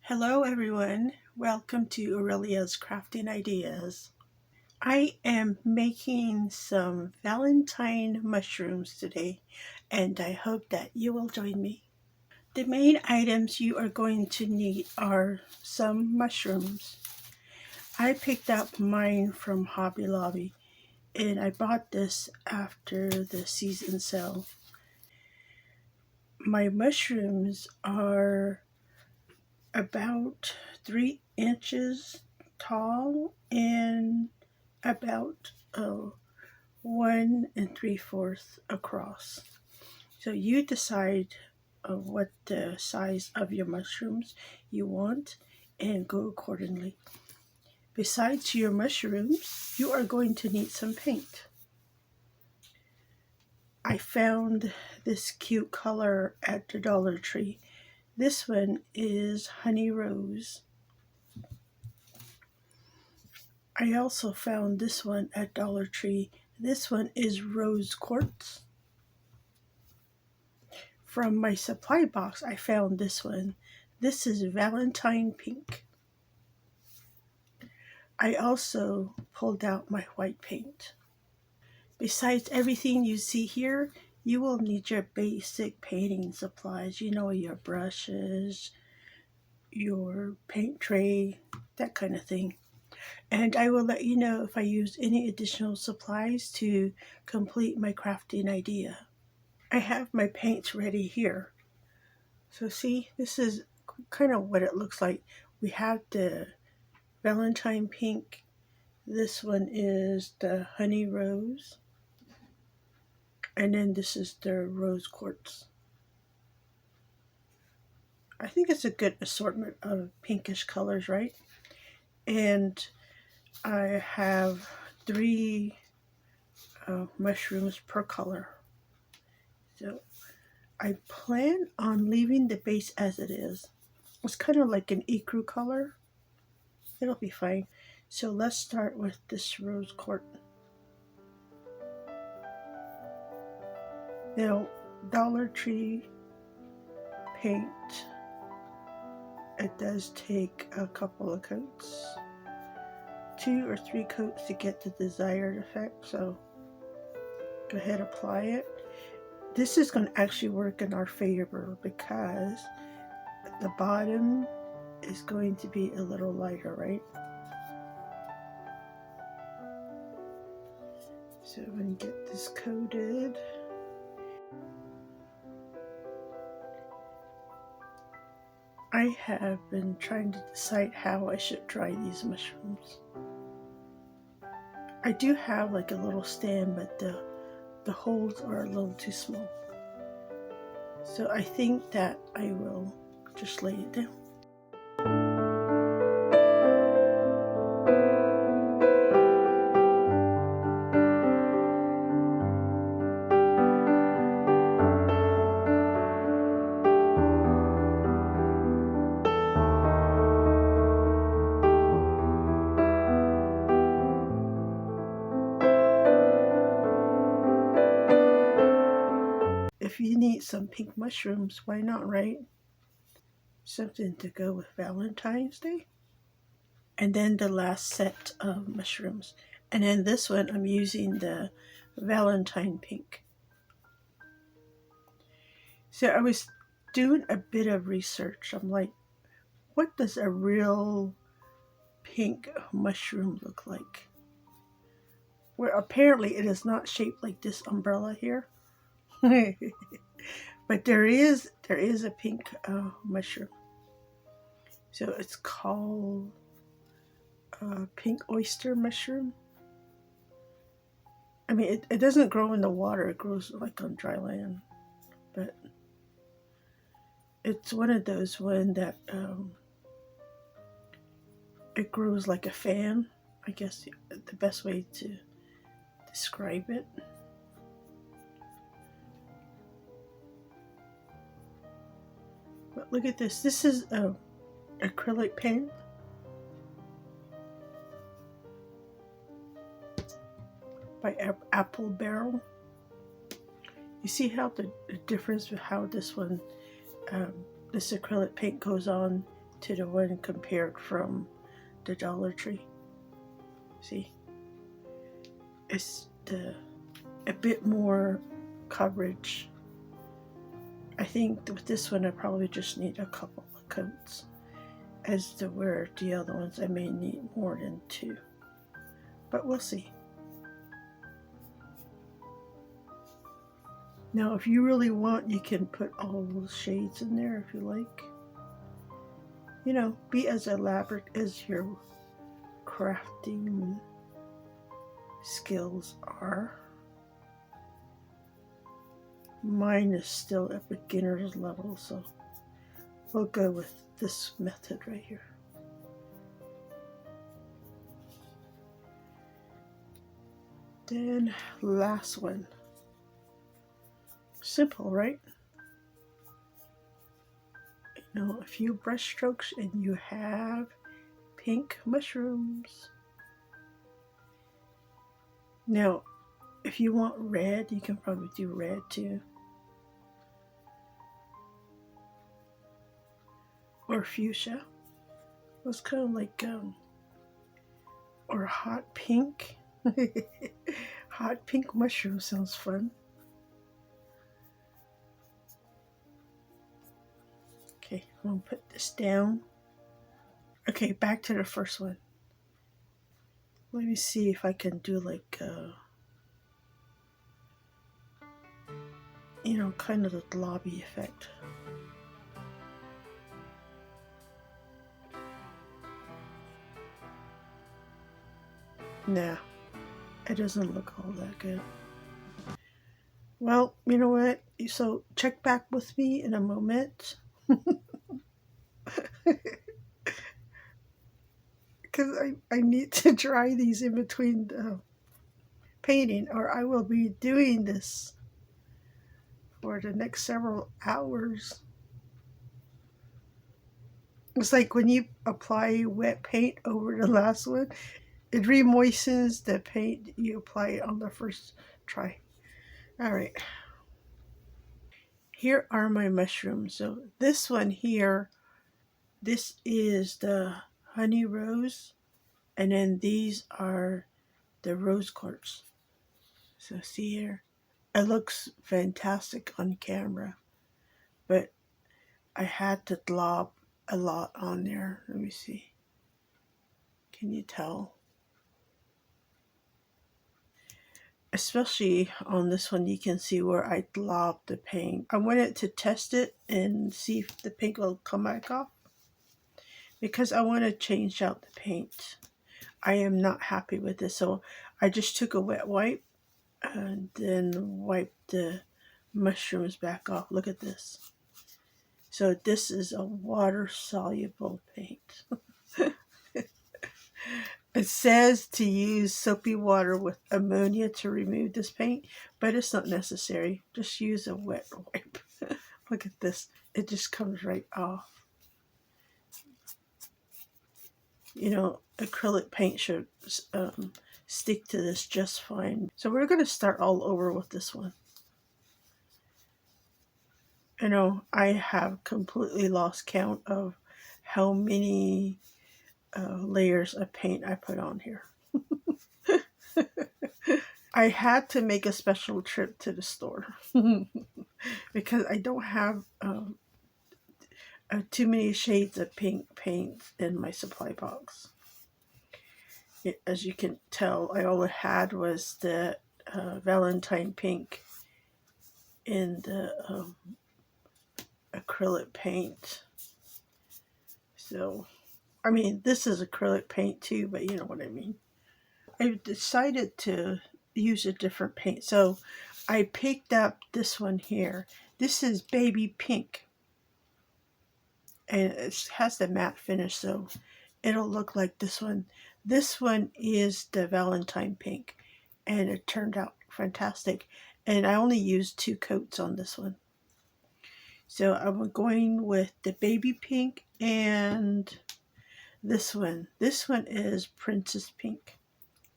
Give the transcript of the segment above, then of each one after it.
Hello everyone, welcome to Aurelia's Crafting Ideas. I am making some Valentine mushrooms today and I hope that you will join me. The main items you are going to need are some mushrooms. I picked up mine from Hobby Lobby and I bought this after the season sale. My mushrooms are about 3 inches tall and about 1 3/4 across. So you decide what the size of your mushrooms you want and go accordingly. Besides your mushrooms, you are going to need some paint. I found this cute color at the Dollar Tree. This one is Honey Rose. I also found this one at Dollar Tree. This one is Rose Quartz. From my supply box, I found this one. This is Valentine Pink. I also pulled out my white paint. Besides everything you see here, you will need your basic painting supplies. You know, your brushes, your paint tray, that kind of thing. And I will let you know if I use any additional supplies to complete my crafting idea. I have my paints ready here. So see, this is kind of what it looks like. We have the Valentine Pink. This one is the Honey Rose. And then this is the Rose Quartz. I think it's a good assortment of pinkish colors, right? And I have three mushrooms per color. So I plan on leaving the base as it is. It's kind of like an ecru color. It'll be fine. So let's start with this rose quartz. Now, Dollar Tree paint, it does take a couple of coats. 2 or 3 coats to get the desired effect. So go ahead, apply it. This is going to actually work in our favor because the bottom is going to be a little lighter, right? So I'm going to get this coated. I have been trying to decide how I should dry these mushrooms. I do have like a little stand, but the holes are a little too small. So I think that I will just lay it down. If you need some pink mushrooms, why not, right? Something to go with Valentine's Day. And then the last set of mushrooms. And then this one, I'm using the Valentine Pink. So I was doing a bit of research. I'm like, what does a real pink mushroom look like? Where apparently it is not shaped like this umbrella here. But there is a pink mushroom. So it's called pink oyster mushroom. I mean, it doesn't grow in the water. It grows like on dry land. But it's one of those one that it grows like a fan. I guess the best way to describe it. But look at this. This is acrylic paint. By Apple Barrel. You see how the difference with how this one, this acrylic paint goes on to the one compared from the Dollar Tree. See, it's a bit more coverage. I think with this one I probably just need a couple of coats. As to where the other ones I may need more than 2. But we'll see. Now if you really want, you can put all those shades in there if you like. You know, be as elaborate as your crafting skills are. Mine is still at beginner's level, so we'll go with this method right here. Then last one. Simple, right? You know, a few brush strokes and you have pink mushrooms. Now, if you want red, you can probably do red too. Or fuchsia. It's kind of like, or hot pink. Hot pink mushroom sounds fun. Okay, I'm gonna put this down. Okay, back to the first one. Let me see if I can do like, you know, kind of the globby effect. Nah, it doesn't look all that good. Well, you know what? So check back with me in a moment. Because I need to dry these in between painting, or I will be doing this for the next several hours. It's like when you apply wet paint over the last one, it remoistens the paint you apply on the first try. All right. Here are my mushrooms. So this one here, this is the honey rose, and then these are the rose quartz. So see here, it looks fantastic on camera, but I had to glob a lot on there. Let me see. Can you tell? Especially on this one, you can see where I globbed the paint. I wanted to test it and see if the paint will come back off, because I want to change out the paint. I am not happy with this, so I just took a wet wipe and then wiped the mushrooms back off. Look at this. So this is a water-soluble paint. It says to use soapy water with ammonia to remove this paint, but it's not necessary. Just use a wet wipe. Look at this. It just comes right off. You know, acrylic paint should stick to this just fine. So we're going to start all over with this one. You know, I have completely lost count of how many layers of paint I put on here. I had to make a special trip to the store because I don't have too many shades of pink paint in my supply box. As you can tell, I all I had was the Valentine pink in the acrylic paint. So, I mean, this is acrylic paint too, but you know what I mean. I decided to use a different paint. So I picked up this one here. This is baby pink. And it has the matte finish, so it'll look like this one. This one is the Valentine pink, and it turned out fantastic. And I only used 2 coats on this one. So I'm going with the baby pink and this one. This one is Princess Pink.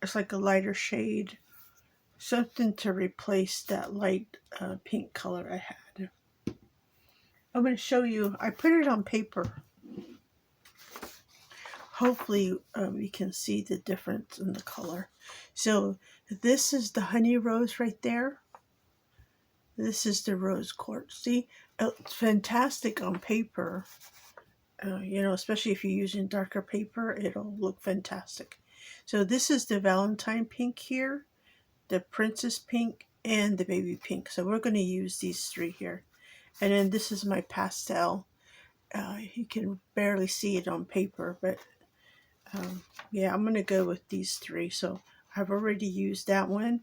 It's like a lighter shade. Something to replace that light pink color I had. I'm going to show you. I put it on paper. hopefully you can see the difference in the color. So this is the honey rose right there. This is the rose quartz. See, it's fantastic on paper. Especially if you're using darker paper, it'll look fantastic. So this is the Valentine pink here, the princess pink, and the baby pink. So we're going to use these three here. And then this is my pastel. You can barely see it on paper, but yeah, I'm going to go with these three. So I've already used that one.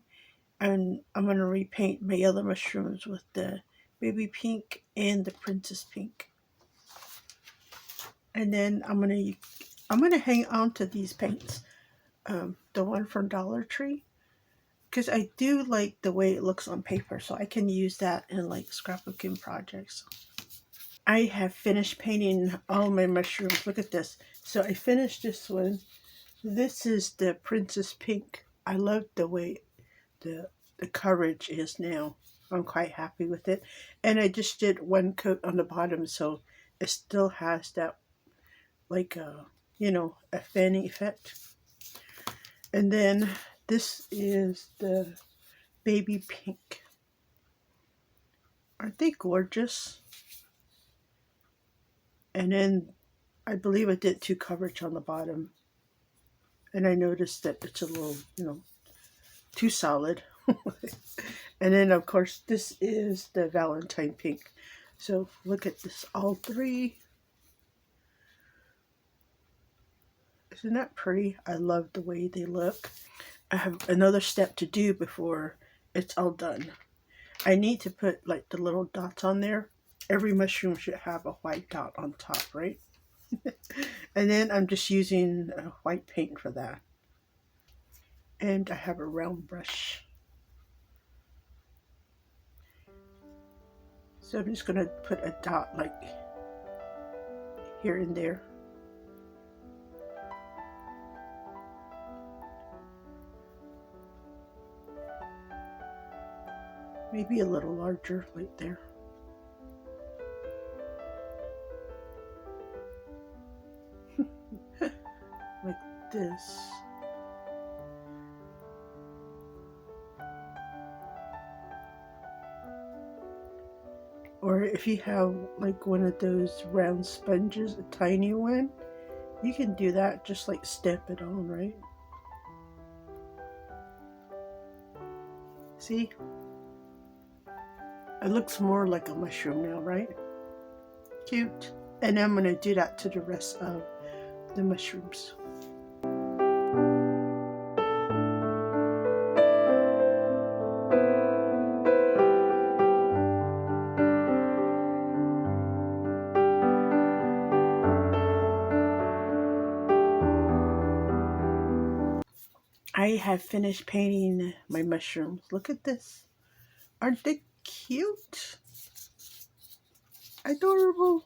And I'm going to repaint my other mushrooms with the baby pink and the princess pink. And then I'm gonna hang on to these paints. The one from Dollar Tree, because I do like the way it looks on paper, so I can use that in like scrapbooking projects. I have finished painting all my mushrooms. Look at this. So I finished this one. This is the Princess Pink. I love the way the coverage is now. I'm quite happy with it. And I just did one coat on the bottom, so it still has that like a fanning effect. And then this is the baby pink. Aren't they gorgeous? And then I believe I did two coverage on the bottom. And I noticed that it's a little, too solid. And then, of course, this is the Valentine pink. So look at this, all three. Isn't that pretty? I love the way they look. I have another step to do before it's all done. I need to put like the little dots on there. Every mushroom should have a white dot on top, right? And then I'm just using white paint for that. And I have a round brush. So I'm just going to put a dot like here and there. Maybe a little larger right there. Like this. Or if you have like one of those round sponges, a tiny one, you can do that, just like stamp it on, right? See? It looks more like a mushroom now, right? Cute. And I'm going to do that to the rest of the mushrooms. I have finished painting my mushrooms. Look at this. Aren't they cute? Adorable.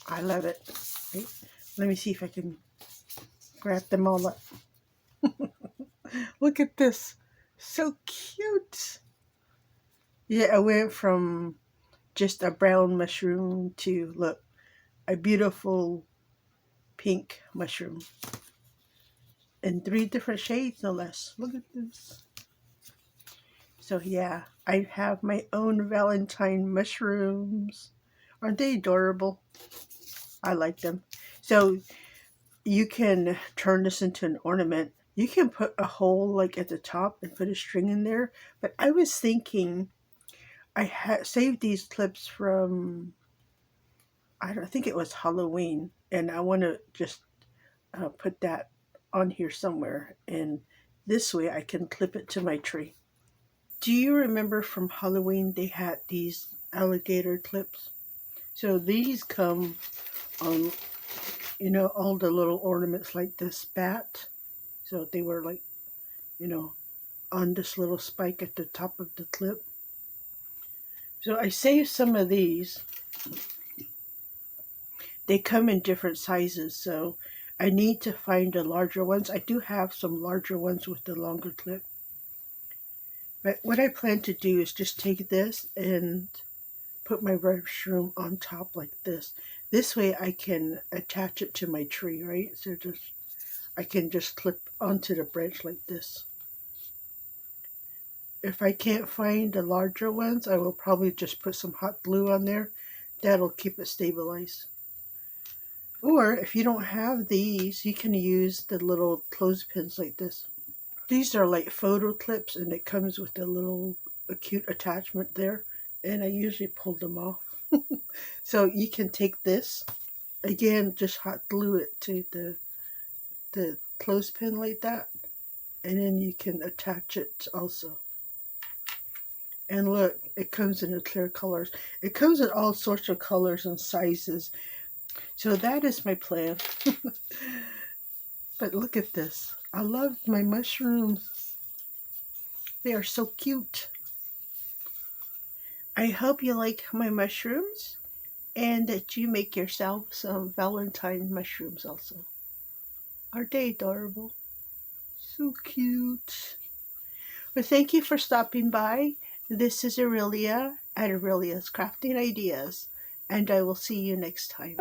I love it. Wait, let me see if I can grab them all up. Look at this. So cute. Yeah, I went from just a brown mushroom to, look, a beautiful pink mushroom. In 3 different shades, no less. Look at this. So yeah, I have my own Valentine mushrooms. Aren't they adorable? I like them. So you can turn this into an ornament. You can put a hole like at the top and put a string in there. But I was thinking, I had saved these clips from, I don't think it was Halloween, and I want to just put that on here somewhere, and this way I can clip it to my tree. Do you remember from Halloween they had these alligator clips? So these come on, all the little ornaments like this bat. So they were like, on this little spike at the top of the clip. So I saved some of these. They come in different sizes, so I need to find the larger ones. I do have some larger ones with the longer clip. But what I plan to do is just take this and put my mushroom on top like this. This way I can attach it to my tree, right? So I can just clip onto the branch like this. If I can't find the larger ones, I will probably just put some hot glue on there. That'll keep it stabilized. Or if you don't have these, you can use the little clothespins like this. These are like photo clips, and it comes with a little cute attachment there. And I usually pull them off. So you can take this, again, just hot glue it to the clothespin like that. And then you can attach it also. And look, it comes in clear colors. It comes in all sorts of colors and sizes. So that is my plan. But look at this. I love my mushrooms. They are so cute. I hope you like my mushrooms and that you make yourself some Valentine mushrooms also. Aren't they adorable? So cute. Well, thank you for stopping by. This is Aurelia at Aurelia's Crafting Ideas, and I will see you next time.